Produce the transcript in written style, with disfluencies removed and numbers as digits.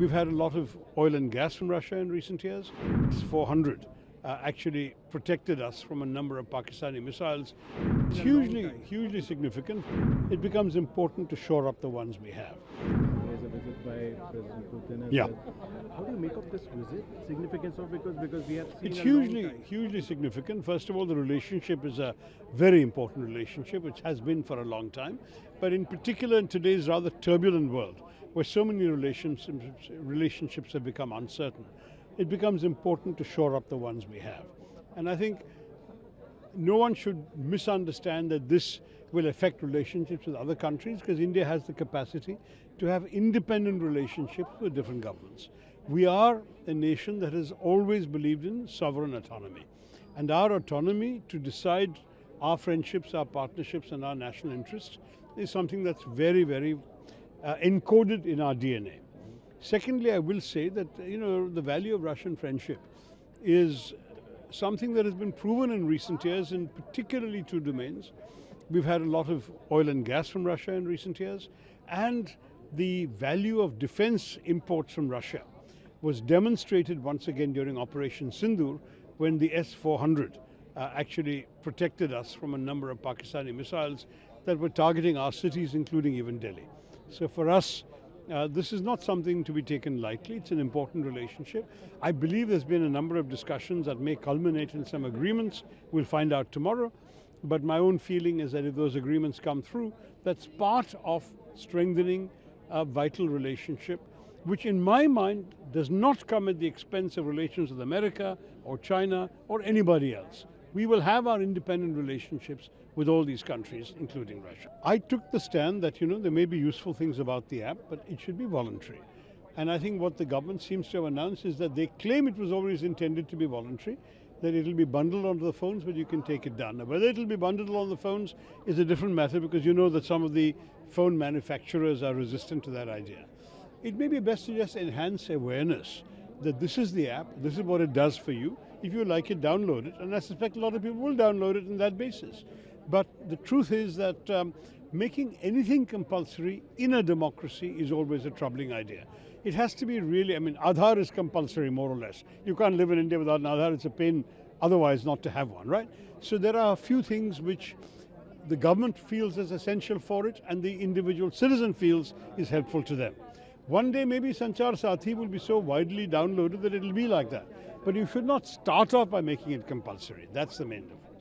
We've had a lot of oil and gas from Russia in recent years. S-400 actually protected us from a number of Pakistani missiles. It's hugely significant. It becomes important to shore up the ones we have. There's a visit by President Putin. Yeah. How do you make of this visit? Significance of because we have seen It's a hugely significant. First of all, the relationship is a very important relationship, which has been for a long time. But in particular, in today's rather turbulent world, where so many relationships have become uncertain, it becomes important to shore up the ones we have. And I think no one should misunderstand that this will affect relationships with other countries, because India has the capacity to have independent relationships with different governments. We are a nation that has always believed in sovereign autonomy. And our autonomy to decide our friendships, our partnerships, and our national interests is something that's very encoded in our DNA. Secondly, I will say that the value of Russian friendship is something that has been proven in recent years in particularly two domains. We've had a lot of oil and gas from Russia in recent years, and the value of defense imports from Russia was demonstrated once again during Operation Sindoor, when the S-400 actually protected us from a number of Pakistani missiles that were targeting our cities, including even Delhi. So for us, this is not something to be taken lightly. It's an important relationship. I believe there's been a number of discussions that may culminate in some agreements. We'll find out tomorrow. But my own feeling is that if those agreements come through, that's part of strengthening a vital relationship, which in my mind does not come at the expense of relations with America or China or anybody else. We will have our independent relationships with all these countries, including Russia. I took the stand that, there may be useful things about the app, but it should be voluntary. And I think what the government seems to have announced is that they claim it was always intended to be voluntary, that it will be bundled onto the phones, but you can take it down. Now, whether it will be bundled on the phones is a different matter, because you know that some of the phone manufacturers are resistant to that idea. It may be best to just enhance awareness that this is the app, this is what it does for you. If you like it, download it, and I suspect a lot of people will download it on that basis. But the truth is that making anything compulsory in a democracy is always a troubling idea. It has to be really, Aadhaar is compulsory more or less. You can't live in India without an Aadhaar. It's a pain otherwise not to have one, right? So there are a few things which the government feels is essential for it, and the individual citizen feels is helpful to them. One day maybe Sanchar Sathi will be so widely downloaded that it will be like that. But you should not start off by making it compulsory. That's the main difference.